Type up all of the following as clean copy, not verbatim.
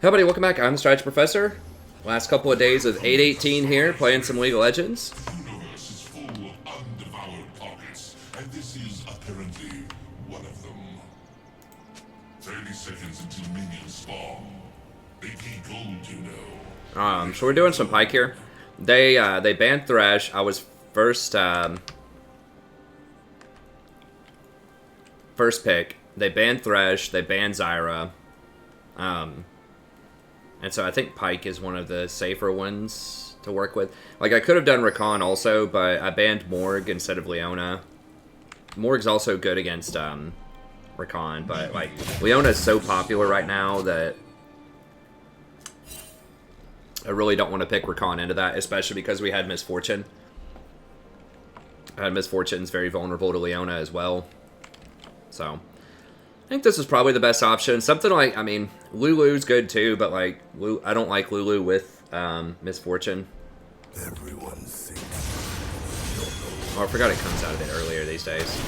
Hey buddy, welcome back. I'm the Strategy Professor. Last couple of days of 818 here, playing some League of Legends. The universe is full of undevoured pockets, and this is apparently one of them. 30 seconds until minions spawn. AP gold, you know. So we're doing some Pyke here. They banned Thresh. I was first pick. They banned Thresh. They banned Zyra. And so I think Pyke is one of the safer ones to work with. Like, I could have done Rakan also, but I banned Morg instead of Leona. Morg's also good against Rakan, but, like, Leona is so popular right now that I really don't want to pick Rakan into that, especially because we had Misfortune. Misfortune's very vulnerable to Leona as well. So I think this is probably the best option. Something like, I mean, Lulu's good too, but like, I don't like Lulu with Misfortune. Everyone thinks. Oh, I forgot it comes out a bit earlier these days.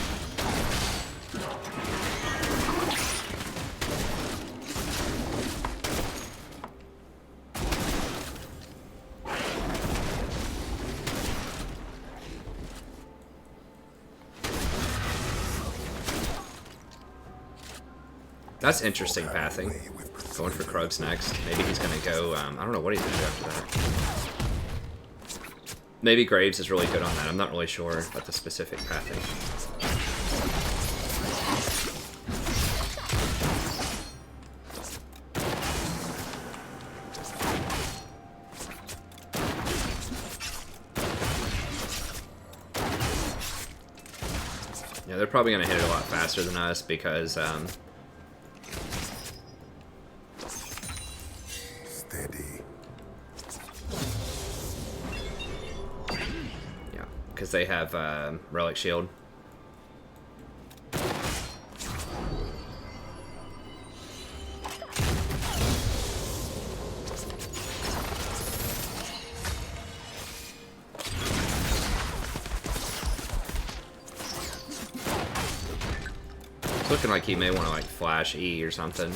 That's interesting pathing. Going for Krugs next. Maybe he's going to go, I don't know what he's going to do after that. Maybe Graves is really good on that. I'm not really sure about the specific pathing. Yeah, they're probably going to hit it a lot faster than us because, because they have Relic Shield. It's looking like he may want to like flash E or something.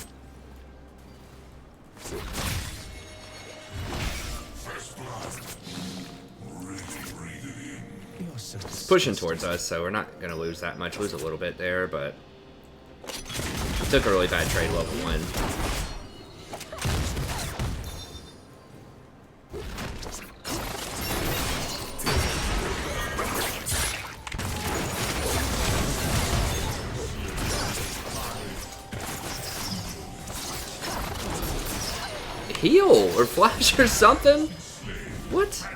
It's pushing towards us, so we're not going to lose that much. Lose a little bit there, but we took a really bad trade level 1. Heal or flash or something? What?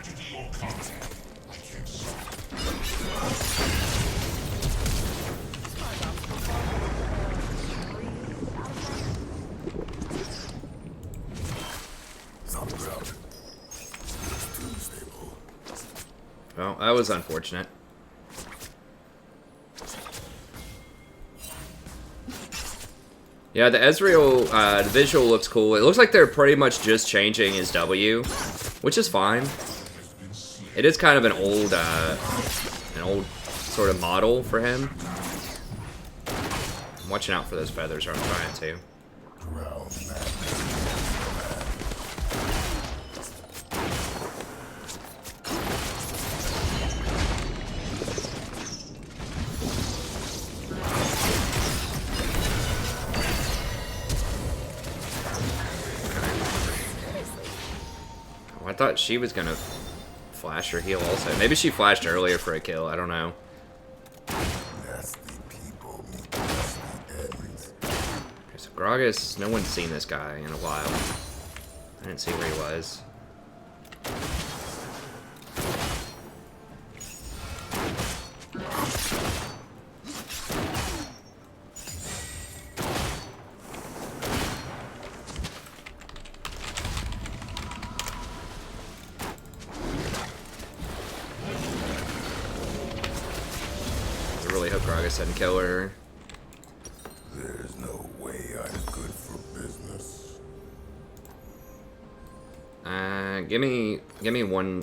Well, that was unfortunate. Yeah, the Ezreal the visual looks cool. It looks like they're pretty much just changing his W, which is fine. It is kind of an old sort of model for him. I'm watching out for those feathers, or I'm trying to. I thought she was gonna flash or heal also. Maybe she flashed earlier for a kill. I don't know. Okay, so Gragas, no one's seen this guy in a while. I didn't see where he was. I really hope Gragas doesn't kill her. There's no way I'm good for business. Give me one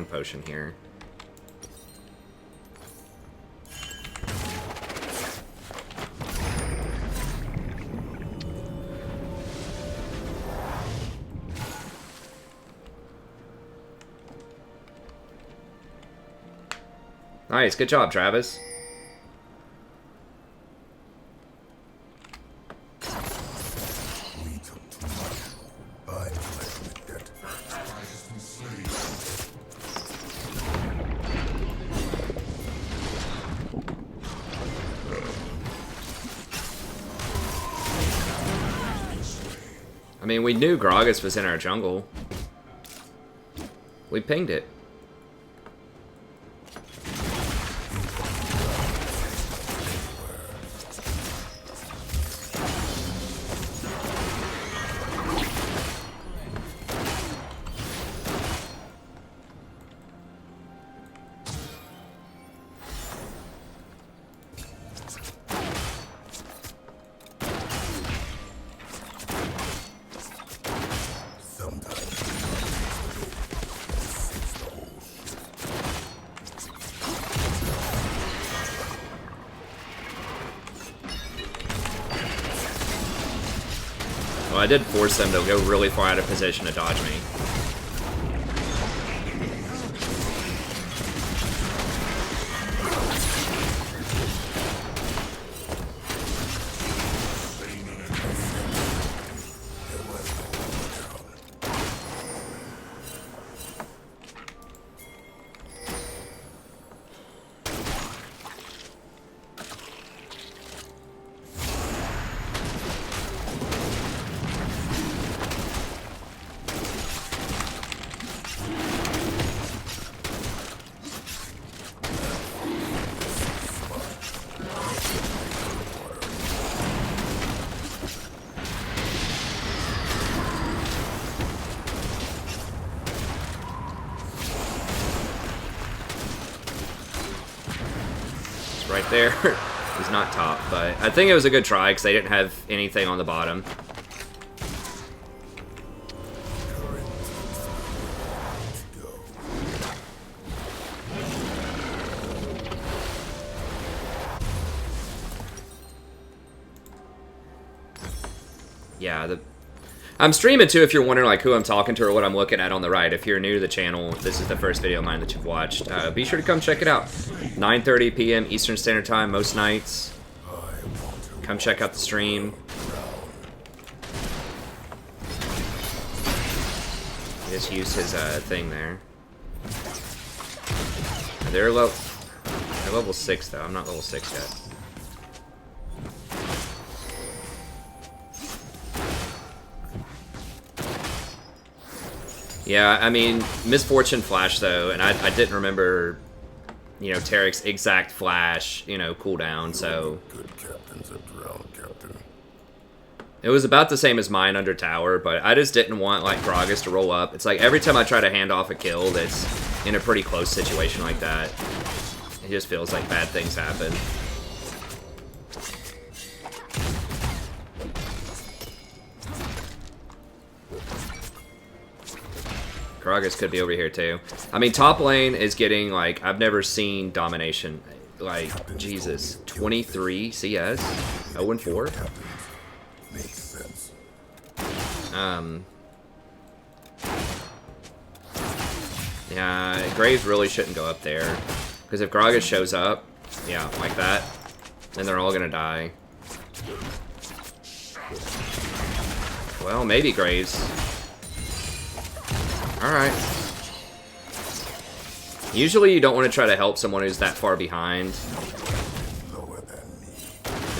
potion here. Nice, good job, Travis. We took too much. I collected the debt. I mean, we knew Gragas was in our jungle. We pinged it. Well, I did force them to go really far out of position to dodge me. Right there. He's not top, but I think it was a good try because they didn't have anything on the bottom. Yeah, I'm streaming too if you're wondering like who I'm talking to or what I'm looking at on the right. If you're new to the channel, this is the first video of mine that you've watched. Be sure to come check it out. 9:30 p.m. Eastern Standard Time most nights. Come check out the stream. Just use his thing there. They're level 6 though. I'm not level 6 yet. Yeah, I mean, Misfortune Flash, though, and I didn't remember, you know, Tarek's exact Flash, you know, cooldown, so... Good captain's a drowned captain. It was about the same as mine under tower, but I just didn't want, like, Gragas to roll up. It's like, every time I try to hand off a kill that's in a pretty close situation like that, it just feels like bad things happen. Gragas could be over here too. I mean, top lane is getting like, I've never seen domination. Like, Jesus, 23 CS, 0-4. Makes sense. Yeah, Graves really shouldn't go up there. Because if Gragas shows up, yeah, like that, then they're all gonna die. Well, maybe Graves. Alright. Usually you don't want to try to help someone who's that far behind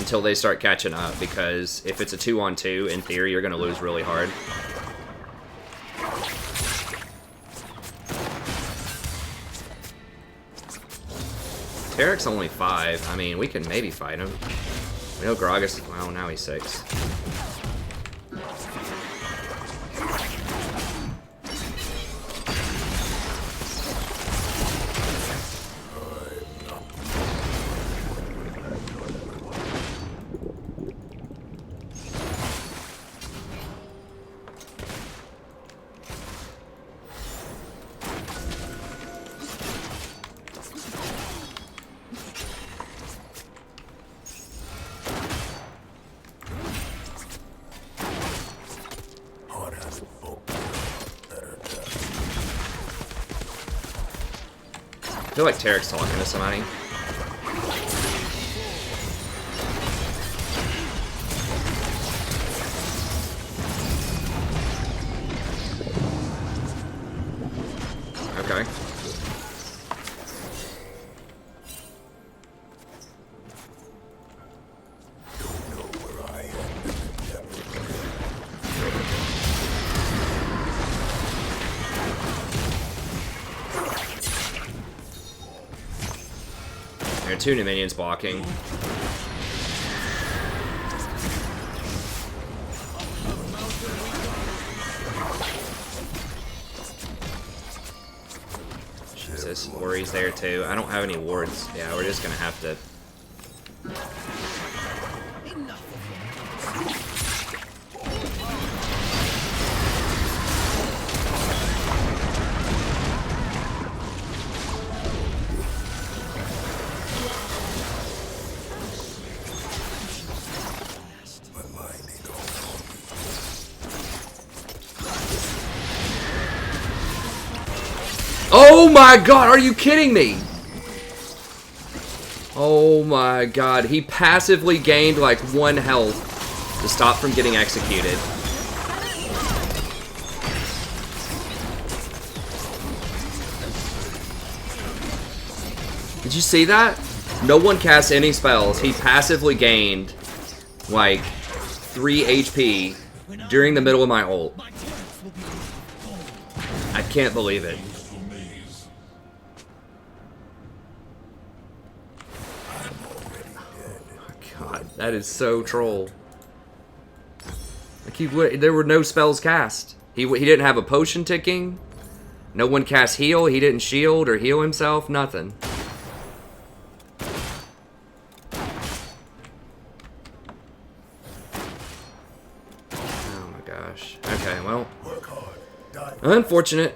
until they start catching up, because if it's a 2-on-2, in theory, you're going to lose really hard. Tarek's only 5. I mean, we can maybe fight him. We know Gragas... Well, now he's 6. I feel like Tarek's talking to somebody. Okay. There are 2 new minions blocking. Jesus, Ori's there too. I don't have any wards. Yeah, we're just gonna have to. Oh my god, are you kidding me? Oh my god, he passively gained like 1 health to stop from getting executed. Did you see that? No one cast any spells. He passively gained like 3 HP during the middle of my ult. I can't believe it. God, that is so troll. Like there were no spells cast. He didn't have a potion ticking. No one cast heal. He didn't shield or heal himself. Nothing. Oh my gosh. Okay, well. Unfortunate.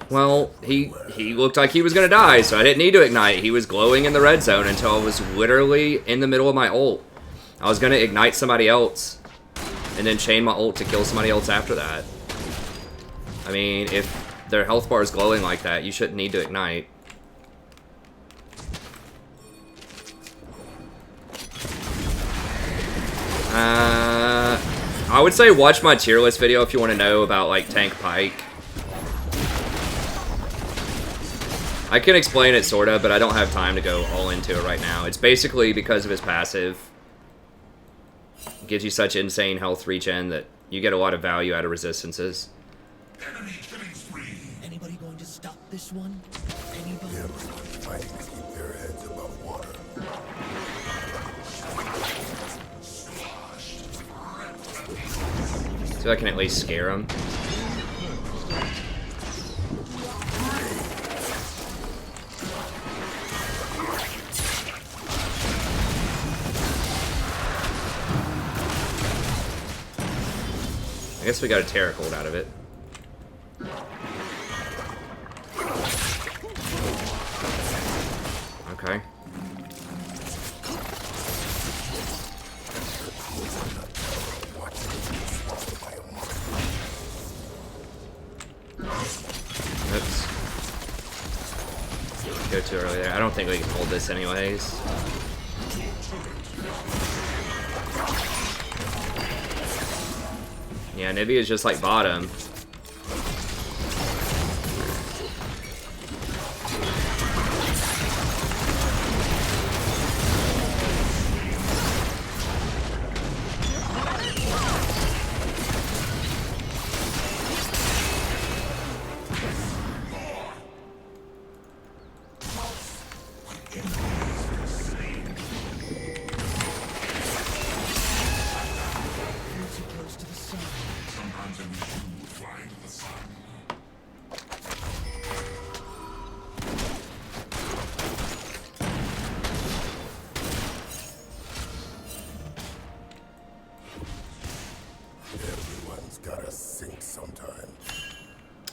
Well, he looked like he was gonna die, so I didn't need to ignite. He was glowing in the red zone until I was literally in the middle of my ult. I was gonna ignite somebody else, and then chain my ult to kill somebody else after that. I mean, if their health bar is glowing like that, you shouldn't need to ignite. I would say watch my tier list video if you want to know about, like, tank Pyke. I can explain it, sorta, but I don't have time to go all into it right now. It's basically because of his passive. It gives you such insane health regen that you get a lot of value out of resistances. Enemy killing spree. Anybody going to stop this one? Anybody? Everyone's fighting to keep their heads above water. So I can at least scare him. I guess we got a Terra Cold out of it. Okay. Oops. Go too early there. I don't think we can hold this anyways. Yeah, Nibby is just like bottom.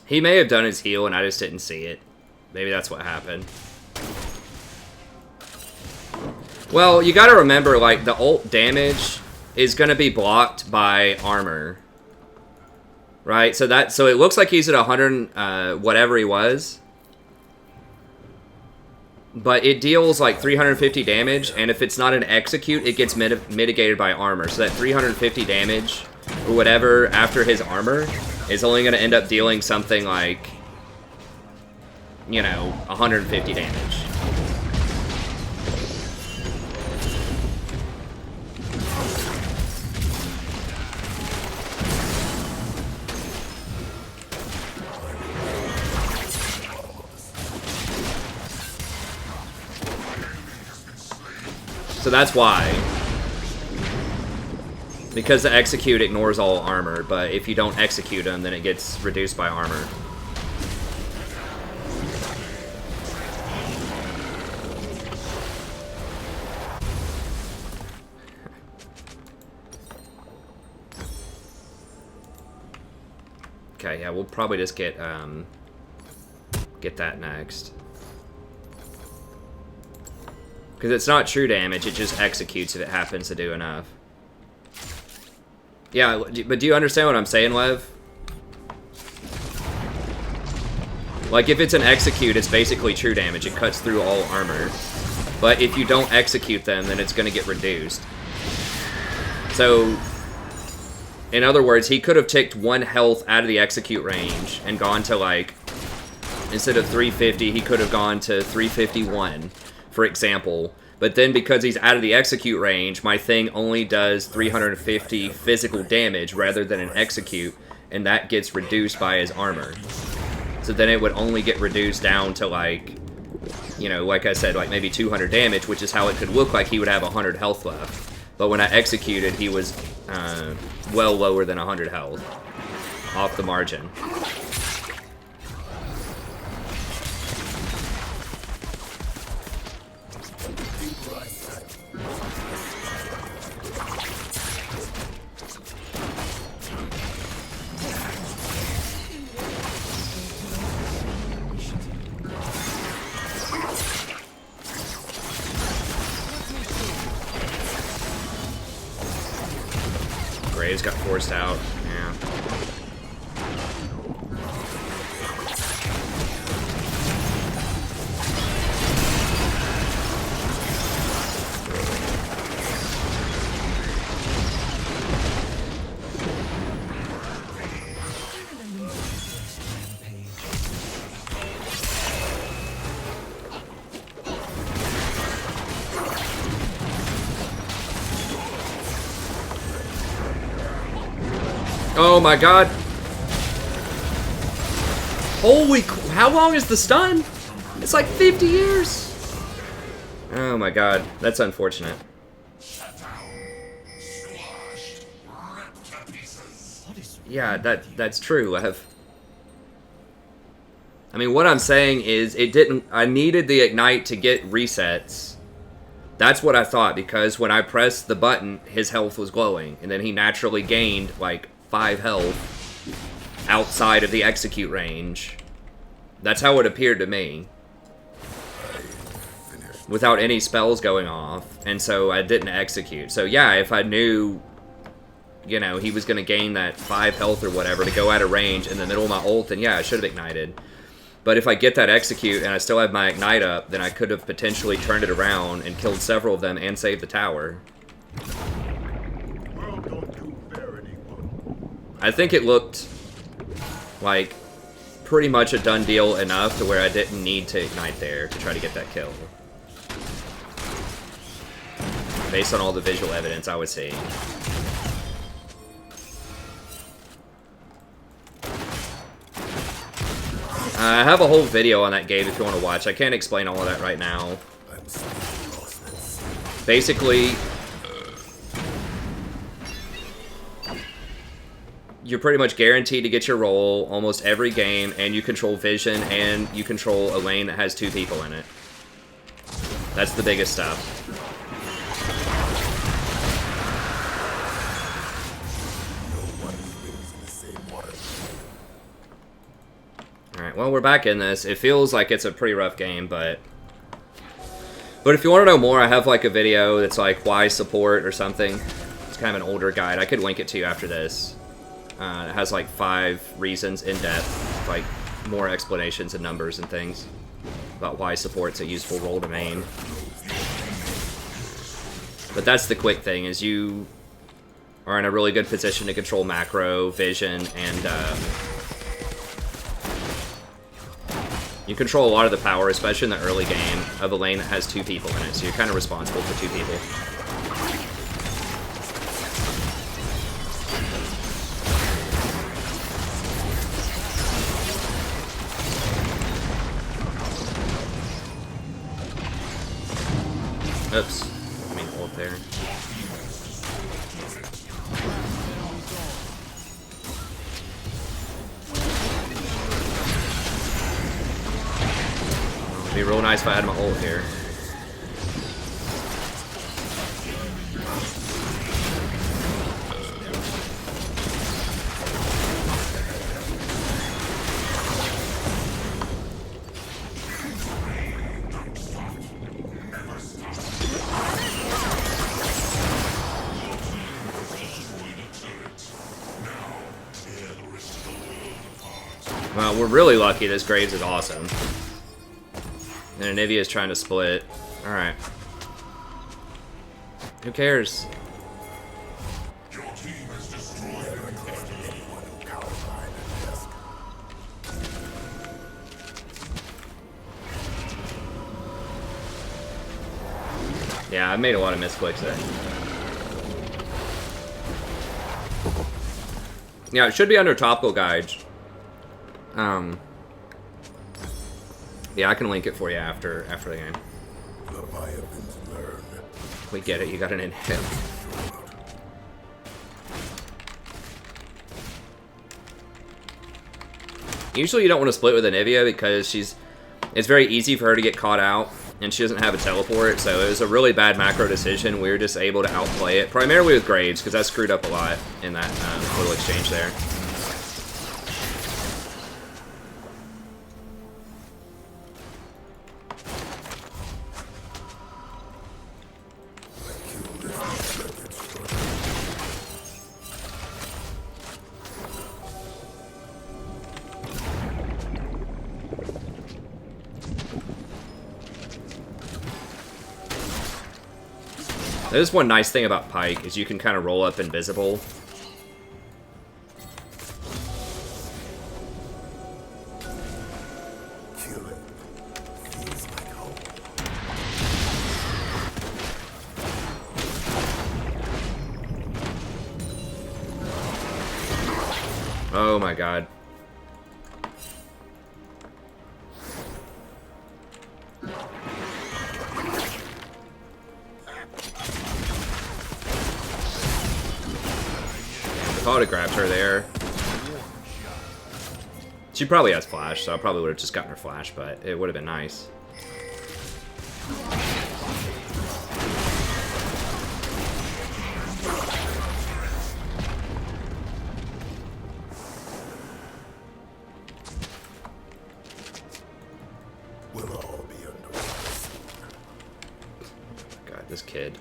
He may have done his heal and I just didn't see it. Maybe that's what happened. Well, you gotta remember, like, the ult damage is gonna be blocked by armor. Right? So it looks like he's at 100, whatever he was. But it deals, like, 350 damage, and if it's not an execute, it gets mitigated by armor. So that 350 damage, or whatever, after his armor, is only gonna end up dealing something like, you know, 150 damage. So that's why. Because the execute ignores all armor, but if you don't execute them, then it gets reduced by armor. Okay, yeah, we'll probably just get that next. Because it's not true damage, it just executes if it happens to do enough. Yeah, but do you understand what I'm saying, Lev? Like, if it's an execute, it's basically true damage. It cuts through all armor. But if you don't execute them, then it's going to get reduced. So, in other words, he could have ticked 1 health out of the execute range and gone to, like, instead of 350, he could have gone to 351. For example, but then because he's out of the execute range, my thing only does 350 physical damage rather than an execute, and that gets reduced by his armor. So then it would only get reduced down to, like, you know, like I said, like maybe 200 damage, which is how it could look like he would have 100 health left. But when I executed, he was well lower than 100 health off the margin. Graves got forced out. Yeah. Oh my god. Holy, how long is the stun? It's like 50 years. Oh my god, that's unfortunate. Yeah, that's true. I mean, what I'm saying is I needed the ignite to get resets. That's what I thought, because when I pressed the button, his health was glowing, and then he naturally gained, like, 5 health outside of the execute range. That's how it appeared to me. Without any spells going off, and so I didn't execute. So yeah, if I knew, you know, he was going to gain that 5 health or whatever to go out of range in the middle of my ult, then yeah, I should have ignited. But if I get that execute and I still have my ignite up, then I could have potentially turned it around and killed several of them and saved the tower. I think it looked like pretty much a done deal enough to where I didn't need to ignite there to try to get that kill. Based on all the visual evidence I was seeing. I have a whole video on that game if you want to watch. I can't explain all of that right now. Basically, you're pretty much guaranteed to get your role almost every game, and you control vision, and you control a lane that has 2 people in it. That's the biggest stuff. Alright, well, we're back in this. It feels like it's a pretty rough game, but if you want to know more, I have like a video that's like why support or something. It's kind of an older guide. I could link it to you after this. It has like 5 reasons in depth, like more explanations and numbers and things about why support's a useful role to main. But that's the quick thing, is you are in a really good position to control macro, vision, and you control a lot of the power, especially in the early game, of a lane that has 2 people in it, so you're kind of responsible for 2 people. Oops. I mean, ult there. It'd be real nice if I had my ult here. Well, we're really lucky. This Graves is awesome. And Anivia is trying to split. Alright. Who cares? Your team has destroyed Anyone who cowers behind a desk. Yeah, I made a lot of misclicks there. Yeah, it should be under topical guides. Yeah, I can link it for you after the game. Leviathans learn. We get it, you got an inhib. Usually you don't want to split with Anivia because it's very easy for her to get caught out, and she doesn't have a teleport, so it was a really bad macro decision. We were just able to outplay it, primarily with Graves, because I screwed up a lot in that little exchange there. There's one nice thing about Pyke, is you can kind of roll up invisible. Killing feels like home. Oh my god. If I would have grabbed her there. She probably has flash, so I probably would have just gotten her flash, but it would have been nice. We'll all be underwater. God, this kid.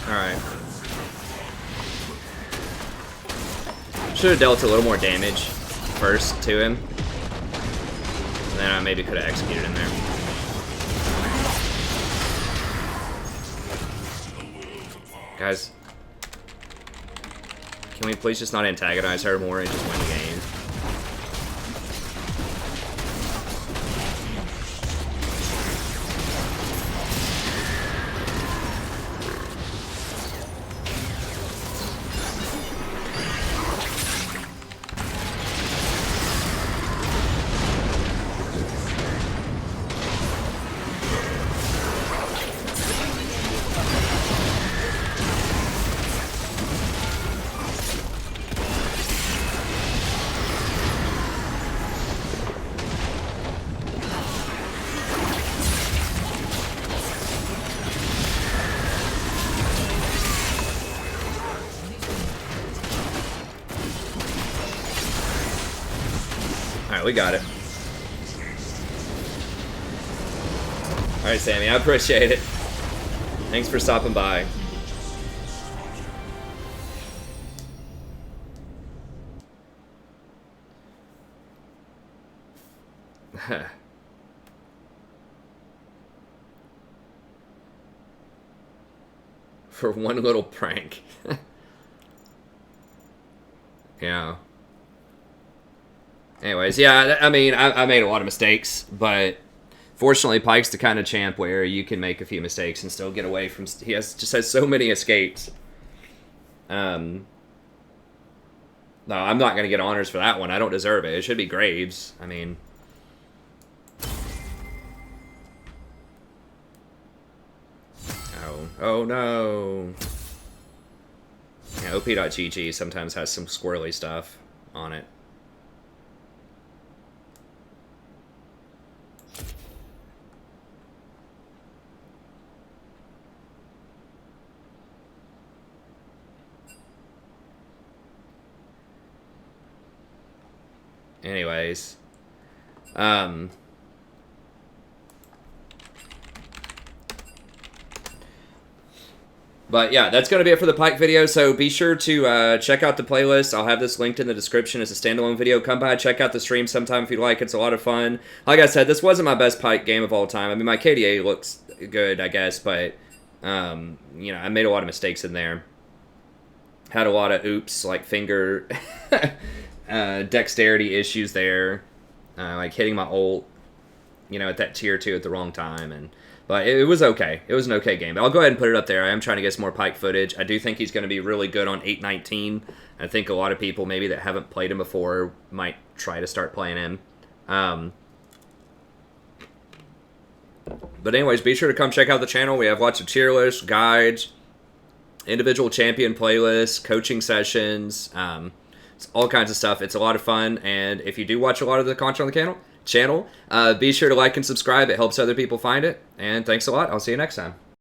Alright. Should have dealt a little more damage first to him. And then I maybe could have executed him there. Guys. Can we please just not antagonize her more and just win the game? Alright, we got it. Alright, Sammy, I appreciate it. Thanks for stopping by. For one little prank. Yeah. Anyways, yeah, I mean, I made a lot of mistakes, but fortunately, Pyke's the kind of champ where you can make a few mistakes and still get away from... He just has so many escapes. No, I'm not going to get honors for that one. I don't deserve it. It should be Graves. I mean... Oh no. Yeah, op.gg sometimes has some squirrely stuff on it. Anyways. But yeah, that's going to be it for the Pyke video, so be sure to check out the playlist. I'll have this linked in the description as a standalone video. Come by, check out the stream sometime if you like. It's a lot of fun. Like I said, this wasn't my best Pyke game of all time. I mean, my KDA looks good, I guess, but, you know, I made a lot of mistakes in there. Had a lot of oops, like finger dexterity issues there. Like hitting my ult, you know, at that tier 2 at the wrong time, but it was okay. It was an okay game. But I'll go ahead and put it up there. I am trying to get some more Pyke footage. I do think he's going to be really good on 8.19. I think a lot of people maybe that haven't played him before might try to start playing him. But anyways, be sure to come check out the channel. We have lots of tier lists, guides, individual champion playlists, coaching sessions, all kinds of stuff. It's a lot of fun. And if you do watch a lot of the content on the channel, be sure to like and subscribe. It helps other people find it. And thanks a lot. I'll see you next time.